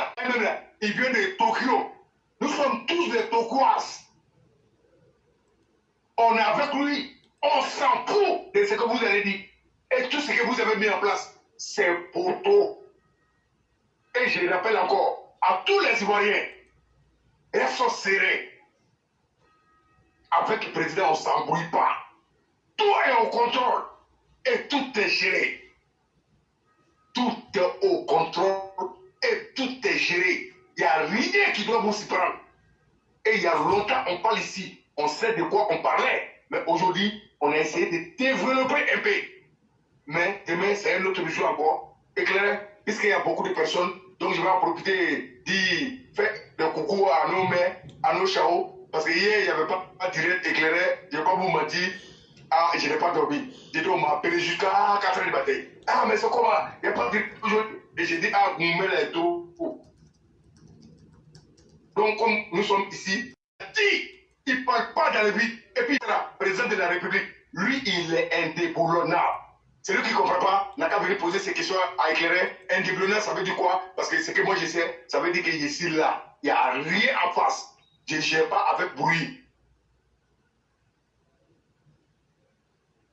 il vient de Tokyo. Nous sommes tous des Tokoas. On est avec lui. On s'en fout de ce que vous avez dit. Et tout ce que vous avez mis en place, c'est pour tout. Et je le rappelle encore, à tous les Ivoiriens, restons serrés. Avec le président, on ne s'embrouille pas. Tout est au contrôle. Et tout est géré. Tout est au contrôle. Et tout est géré. Il n'y a rien qui doit vous s'y prendre. Et il y a longtemps, on parle ici. On sait de quoi on parlait. Mais aujourd'hui, on a essayé de développer un peu. Mais demain, c'est une autre mission encore. Éclairé, puisqu'il y a beaucoup de personnes. Donc, je vais en profiter d'y faire des coucou à nos mères, à nos chaos. Parce que hier, il n'y avait pas direct éclairé. Je ne vais pas vous mentir. Ah, je n'ai pas dormi. J'ai dit, on m'a appelé jusqu'à 4 heures du matin. Ah, mais c'est comment? Il n'y a pas direct aujourd'hui. Et j'ai dit, ah, vous me mettez tout. Donc, comme nous sommes ici, il ne parle pas dans le vide. Et puis, le président de la République, lui, il est indéboulonnable. C'est lui qui ne comprend pas, n'a qu'à venir poser ces questions à éclairer. Indéboulonnable, ça veut dire quoi? Parce que ce que moi je sais, ça veut dire que je suis là. Il n'y a rien en face. Je ne gère pas avec bruit.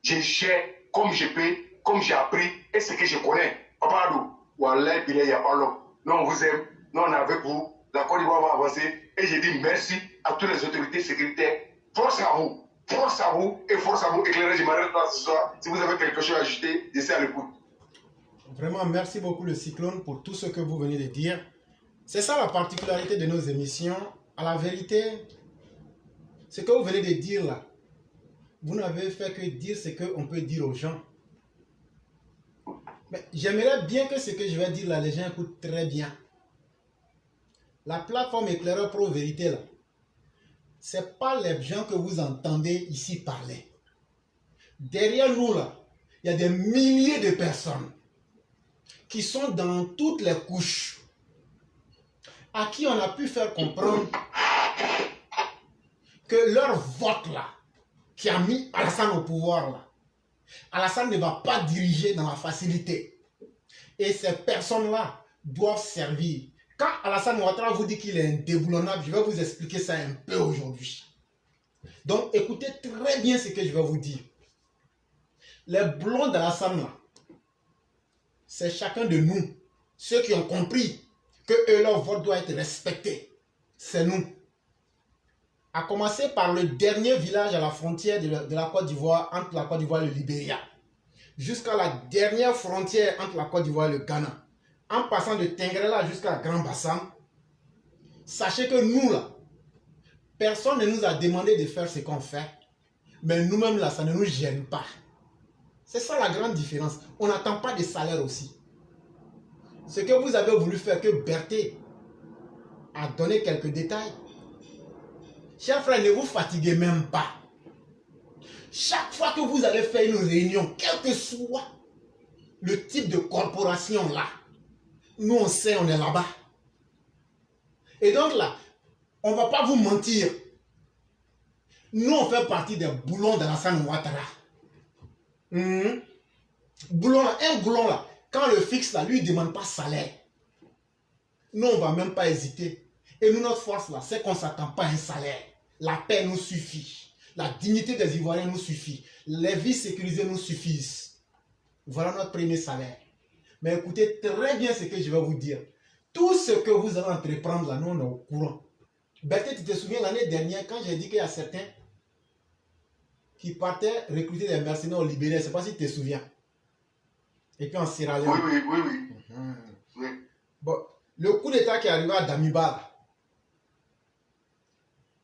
Je gère comme je peux, comme j'ai appris et ce que je connais. Papa Adou, Wallah, il n'y a pas l'homme. Nous, on vous aime, nous, on est avec vous. La Côte d'Ivoire va avancer. Et je dis merci à toutes les autorités sécuritaires. Force à vous et force à vous. Éclairez, je m'arrête là ce soir. Si vous avez quelque chose à ajouter, je suis à l'écoute. Vraiment, merci beaucoup le Cyclone pour tout ce que vous venez de dire. C'est ça la particularité de nos émissions. À la vérité, ce que vous venez de dire là, vous n'avez fait que dire ce qu'on peut dire aux gens. Mais j'aimerais bien que ce que je vais dire là, les gens écoutent très bien. La plateforme Éclaireur Pro Vérité là, c'est pas les gens que vous entendez ici parler. Derrière nous là, il y a des milliers de personnes qui sont dans toutes les couches, à qui on a pu faire comprendre que leur vote là, qui a mis Alassane au pouvoir là, Alassane ne va pas diriger dans la facilité. Et ces personnes-là doivent servir. Quand Alassane Ouattara vous dit qu'il est indéboulonnable, je vais vous expliquer ça un peu aujourd'hui. Donc écoutez très bien ce que je vais vous dire. Les blonds d'Alassane là, c'est chacun de nous, ceux qui ont compris que leur vote doit être respecté. C'est nous. À commencer par le dernier village à la frontière de la Côte d'Ivoire, entre la Côte d'Ivoire et le Libéria, jusqu'à la dernière frontière entre la Côte d'Ivoire et le Ghana, en passant de Tengrela jusqu'à Grand Bassam. Sachez que nous là, personne ne nous a demandé de faire ce qu'on fait, mais nous-mêmes là, ça ne nous gêne pas. C'est ça la grande différence. On n'attend pas de salaire aussi. Ce que vous avez voulu faire, que Berthet a donné quelques détails. Chers frères, ne vous fatiguez même pas. Chaque fois que vous allez faire une réunion, quel que soit le type de corporation là, nous on sait, on est là-bas. Et donc là, on ne va pas vous mentir. Nous on fait partie des boulons d'Alassane Ouattara. Boulon là, un boulon là, quand le fixe là, lui ne demande pas salaire. Nous on ne va même pas hésiter. Et nous, notre force là, c'est qu'on ne s'attend pas à un salaire. La paix nous suffit. La dignité des Ivoiriens nous suffit. Les vies sécurisées nous suffisent. Voilà notre premier salaire. Mais écoutez très bien ce que je vais vous dire. Tout ce que vous allez entreprendre là, nous on est au courant. Berthet, tu te souviens l'année dernière quand j'ai dit qu'il y a certains qui partaient recruter des mercenaires au Libéria, je ne sais pas si tu te souviens. Et puis en Sierra Leone. Oui. Oui. Bon, le coup d'état qui est arrivé à Damiba,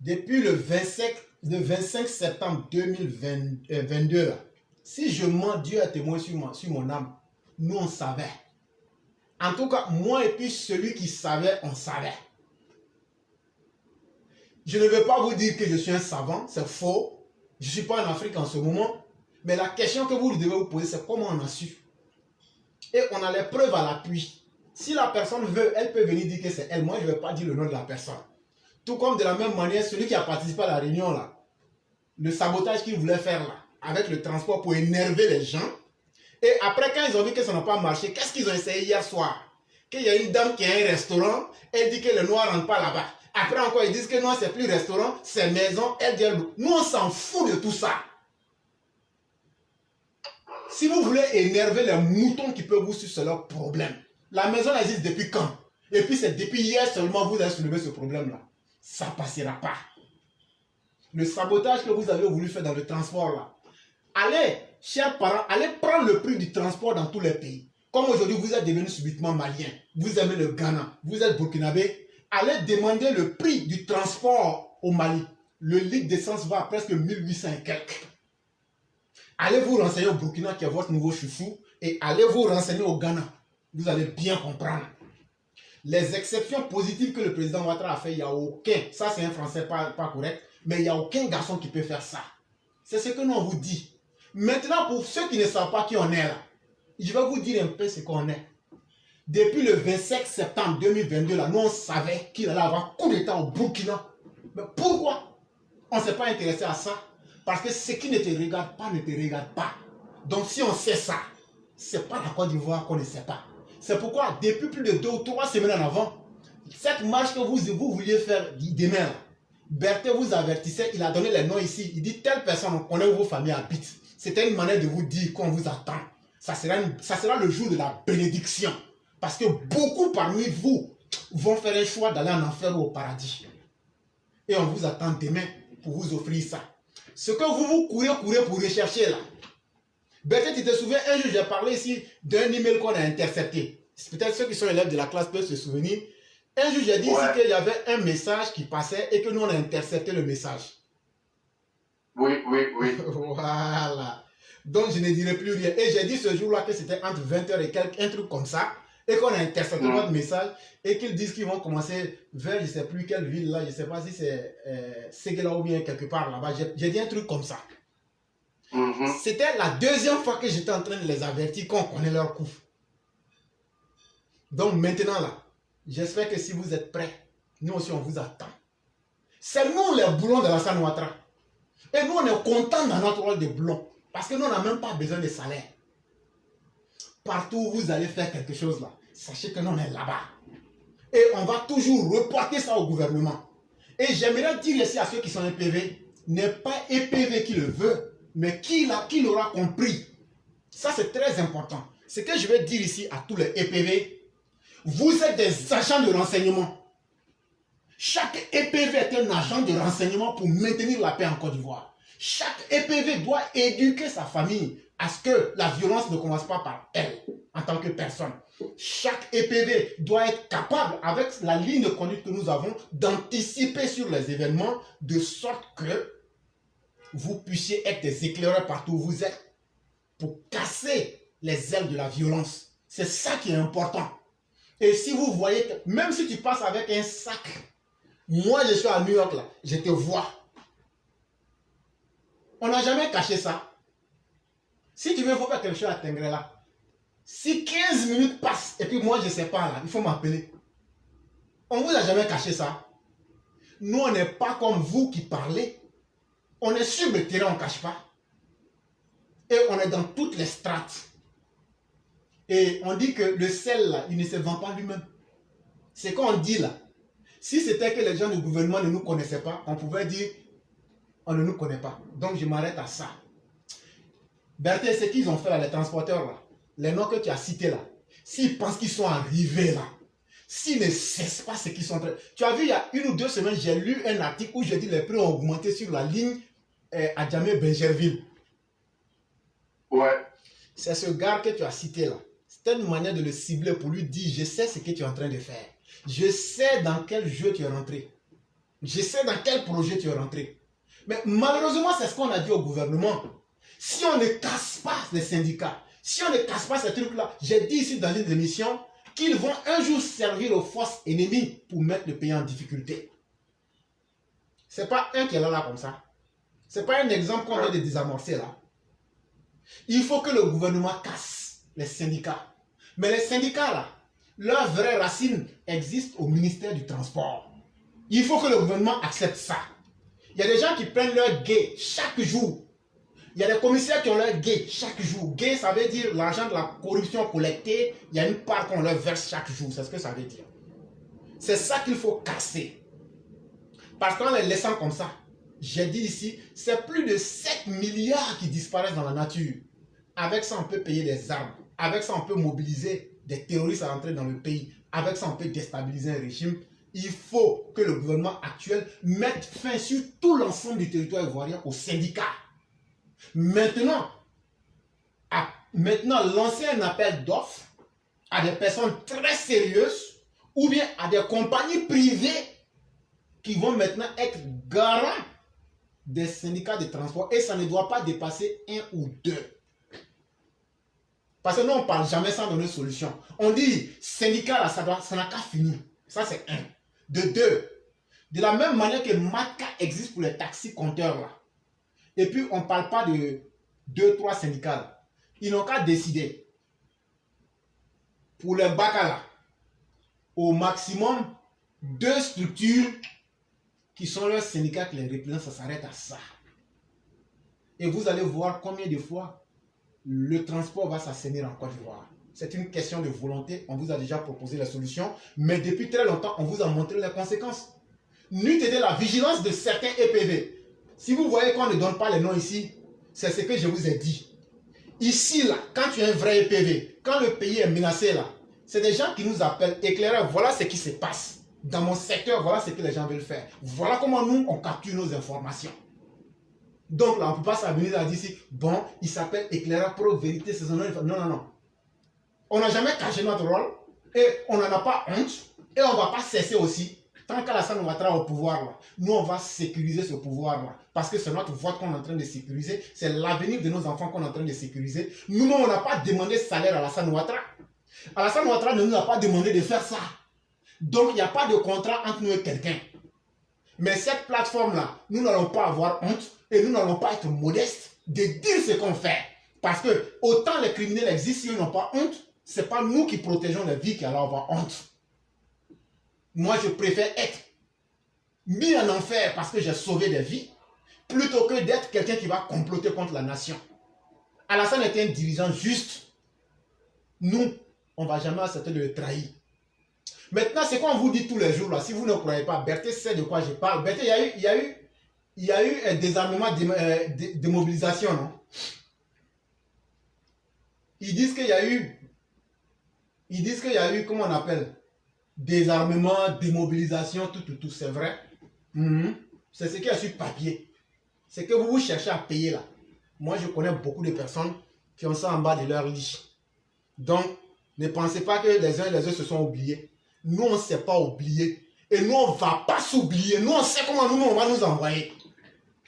depuis le 25 septembre 2022, si je mens, Dieu a témoin sur mon âme, nous on savait. En tout cas, moi et puis celui qui savait, on savait. Je ne veux pas vous dire que je suis un savant, c'est faux. Je ne suis pas en Afrique en ce moment. Mais la question que vous devez vous poser, c'est comment on a su. Et on a les preuves à l'appui. Si la personne veut, elle peut venir dire que c'est elle. Moi, je ne vais pas dire le nom de la personne. Tout comme de la même manière, celui qui a participé à la réunion là, le sabotage qu'il voulait faire là, avec le transport pour énerver les gens. Et après, quand ils ont vu que ça n'a pas marché, qu'est-ce qu'ils ont essayé hier soir? Qu'il y a une dame qui a un restaurant, elle dit que les Noirs ne rentrent pas là-bas. Après encore, ils disent que non, c'est plus restaurant, c'est maison, elle dit nous, on s'en fout de tout ça. Si vous voulez énerver les moutons qui peuvent vous suivre, c'est leur problème. La maison existe depuis quand? Et puis c'est depuis hier seulement vous avez soulevé ce problème-là. Ça ne passera pas. Le sabotage que vous avez voulu faire dans le transport là. Allez, chers parents, allez prendre le prix du transport dans tous les pays. Comme aujourd'hui, vous êtes devenu subitement malien. Vous aimez le Ghana. Vous êtes burkinabé. Allez demander le prix du transport au Mali. Le litre d'essence va à presque 1800 et quelques. Allez vous renseigner au Burkina qui est votre nouveau chouchou. Et allez vous renseigner au Ghana. Vous allez bien comprendre. Les exceptions positives que le président Ouattara a fait, il n'y a aucun. Ça, c'est un français pas correct. Mais il n'y a aucun garçon qui peut faire ça. C'est ce que nous on vous dit. Maintenant, pour ceux qui ne savent pas qui on est là, je vais vous dire un peu ce qu'on est. Depuis le 25 septembre 2022, là, nous on savait qu'il allait avoir un coup d'état au Burkina. Mais pourquoi on ne s'est pas intéressé à ça? Parce que ce qui ne te regarde pas, ne te regarde pas. Donc si on sait ça, ce n'est pas la Côte d'Ivoire qu'on ne sait pas. C'est pourquoi, depuis plus de 2 ou 3 semaines en avant, cette marche que vous vouliez faire demain, Berthet vous avertissait, il a donné les noms ici. Il dit telle personne, on connaît où vos familles habitent. C'était une manière de vous dire qu'on vous attend. Ça sera le jour de la bénédiction. Parce que beaucoup parmi vous vont faire un choix d'aller en enfer ou au paradis. Et on vous attend demain pour vous offrir ça. Ce que vous courez pour rechercher là. Bertrand, tu te souviens, un jour j'ai parlé ici d'un email qu'on a intercepté. Peut-être ceux qui sont élèves de la classe peuvent se souvenir. Un jour j'ai dit ici qu'il y avait un message qui passait et que nous on a intercepté le message. Oui. Voilà. Donc je ne dirai plus rien. Et j'ai dit ce jour-là que c'était entre 20h et quelques, un truc comme ça. Et qu'on a intercepté votre message. Et qu'ils disent qu'ils vont commencer vers je ne sais plus quelle ville là. Je ne sais pas si c'est Séguéla ou bien quelque part là-bas. J'ai dit un truc comme ça. C'était la deuxième fois que j'étais en train de les avertir qu'on connaît leur coup. Donc maintenant là, j'espère que si vous êtes prêts, nous aussi on vous attend. C'est nous les boulons de la Ouattara. Et nous on est contents dans notre rôle de boulons. Parce que nous on n'a même pas besoin de salaire. Partout où vous allez faire quelque chose là, sachez que nous on est là-bas. Et on va toujours reporter ça au gouvernement. Et j'aimerais dire ici à ceux qui sont EPV, n'est pas EPV qui le veut, mais qui l'aura compris. Ça c'est très important. Ce que je vais dire ici à tous les EPV, vous êtes des agents de renseignement. Chaque EPV est un agent de renseignement pour maintenir la paix en Côte d'Ivoire. Chaque EPV doit éduquer sa famille à ce que la violence ne commence pas par elle, en tant que personne. Chaque EPV doit être capable, avec la ligne de conduite que nous avons, d'anticiper sur les événements, de sorte que vous puissiez être des éclaireurs partout où vous êtes, pour casser les ailes de la violence. C'est ça qui est important. Et si vous voyez que, même si tu passes avec un sac, moi je suis à New York là, je te vois. On n'a jamais caché ça. Si tu veux, il faut faire quelque chose à Tengrela. Si 15 minutes passent et puis moi je ne sais pas là, il faut m'appeler. On ne vous a jamais caché ça. Nous on n'est pas comme vous qui parlez. On est sur le terrain, on ne cache pas. Et on est dans toutes les strates. Et on dit que le sel là, il ne se vend pas lui-même. C'est qu'on dit là. Si c'était que les gens du gouvernement ne nous connaissaient pas, on pouvait dire on ne nous connaît pas. Donc je m'arrête à ça. Berthe, ce qu'ils ont fait là, les transporteurs là, les noms que tu as cités là, s'ils pensent qu'ils sont arrivés là, s'ils ne cessent pas ce qu'ils sont en train... Tu as vu, il y a 1 ou 2 semaines, j'ai lu un article où je dis les prix ont augmenté sur la ligne à Djamé-Benjerville. Ouais. C'est ce gars que tu as cité là. C'était une manière de le cibler pour lui dire, je sais ce que tu es en train de faire. Je sais dans quel jeu tu es rentré. Je sais dans quel projet tu es rentré. Mais malheureusement, c'est ce qu'on a dit au gouvernement. Si on ne casse pas les syndicats, si on ne casse pas ces trucs-là, j'ai dit ici dans une émission qu'ils vont un jour servir aux forces ennemies pour mettre le pays en difficulté. Ce n'est pas un qui est là comme ça. Ce n'est pas un exemple qu'on vient de désamorcer là. Il faut que le gouvernement casse les syndicats. Mais les syndicats là, leur vraie racine existe au ministère du Transport. Il faut que le gouvernement accepte ça. Il y a des gens qui prennent leur guet chaque jour. Il y a des commissaires qui ont leur guet chaque jour. Guet, ça veut dire l'argent de la corruption collectée. Il y a une part qu'on leur verse chaque jour. C'est ce que ça veut dire. C'est ça qu'il faut casser. Parce qu'en les laissant comme ça, j'ai dit ici, c'est plus de 7 milliards qui disparaissent dans la nature. Avec ça, on peut payer des armes. Avec ça, on peut mobiliser des terroristes à rentrer dans le pays. Avec ça, on peut déstabiliser un régime. Il faut que le gouvernement actuel mette fin sur tout l'ensemble du territoire ivoirien aux syndicats. Maintenant, lancer un appel d'offres à des personnes très sérieuses ou bien à des compagnies privées qui vont maintenant être garants des syndicats de transport et ça ne doit pas dépasser 1 ou 2. Parce que nous, on ne parle jamais sans donner solution. On dit, syndicat, là, ça n'a qu'à finir. Ça, c'est 1. De 2, de la même manière que MACA existe pour les taxis compteurs, là. Et puis, on ne parle pas de 2-3 syndicats, là. Ils n'ont qu'à décider. Pour les BACA, là, au maximum, 2 structures qui sont leurs syndicats qui les représentent, ça s'arrête à ça. Et vous allez voir combien de fois le transport va s'assainir en Côte d'Ivoire. C'est une question de volonté. On vous a déjà proposé la solution. Mais depuis très longtemps, on vous a montré les conséquences. N'eût été la vigilance de certains EPV. Si vous voyez qu'on ne donne pas les noms ici, c'est ce que je vous ai dit. Ici, là, quand tu as un vrai EPV, quand le pays est menacé, là, c'est des gens qui nous appellent éclaireurs. Voilà ce qui se passe. Dans mon secteur, voilà ce que les gens veulent faire. Voilà comment nous, on capture nos informations. Donc là, on ne peut pas s'amuser à dire ici, bon, il s'appelle éclaireur pro vérité, c'est son nom. Non, non, non. On n'a jamais caché notre rôle et on n'en a pas honte et on ne va pas cesser aussi. Tant qu'Alassane Ouattara au pouvoir, là, nous, on va sécuriser ce pouvoir-là. Parce que c'est notre vote qu'on est en train de sécuriser. C'est l'avenir de nos enfants qu'on est en train de sécuriser. Nous, on n'a pas demandé salaire à Alassane Ouattara. Alassane Ouattara ne nous a pas demandé de faire ça. Donc, il n'y a pas de contrat entre nous et quelqu'un. Mais cette plateforme-là, nous n'allons pas avoir honte et nous n'allons pas être modestes de dire ce qu'on fait. Parce que autant les criminels existent, s'ils n'ont pas honte, ce n'est pas nous qui protégeons les vies qui allons avoir honte. Moi, je préfère être mis en enfer parce que j'ai sauvé des vies, plutôt que d'être quelqu'un qui va comploter contre la nation. Alassane était un dirigeant juste. Nous, on ne va jamais accepter de le trahir. Maintenant, c'est quoi on vous dit tous les jours là, si vous ne croyez pas, Berthe sait de quoi je parle. Berthe, il y a eu un désarmement, démobilisation, non? Ils disent qu'il y a eu, comment on appelle, désarmement, démobilisation, tout, c'est vrai. C'est ce qu'il y a sur papier. C'est que vous cherchez à payer là. Moi, je connais beaucoup de personnes qui ont ça en bas de leur lit. Donc, ne pensez pas que les uns et les autres se sont oubliés. Nous, on ne s'est pas oubliés. Et nous, on ne va pas s'oublier. Nous, on sait comment on va nous envoyer.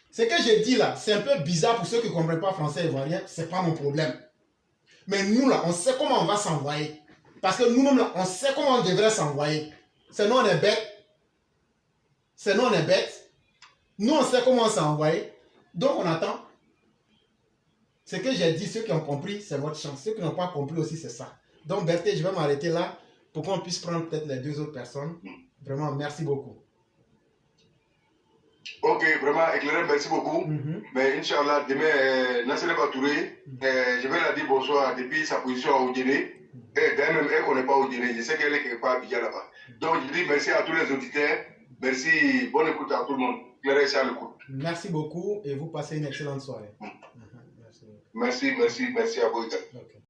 Ce que je dis là, c'est un peu bizarre pour ceux qui ne comprennent pas français et ivoirien. Ce n'est pas mon problème. Mais nous, là, on sait comment on va s'envoyer. Parce que nous-mêmes, là, on sait comment on devrait s'envoyer. Sinon, on est bête. Sinon, on est bête. Nous, on sait comment on s'envoie. Donc, on attend. Ce que j'ai dit, ceux qui ont compris, c'est votre chance. Ceux qui n'ont pas compris aussi, c'est ça. Donc, Berthe, je vais m'arrêter là pour qu'on puisse prendre peut-être les deux autres personnes. Vraiment, merci beaucoup. Ok, vraiment, éclairé, merci beaucoup. Mais Inch'Allah, demain, Nassere Batouré, je vais la dire bonsoir depuis sa position à Oudjene. Et d'ailleurs, même elle ne connaît pas Oudjene. Je sais qu'elle est quelque part à Abidjan là-bas. Donc, je dis merci à tous les auditeurs. Merci, bonne écoute à tout le monde. Éclairé, c'est à l'écoute. Merci beaucoup et vous passez une excellente soirée. Merci à vous. Okay.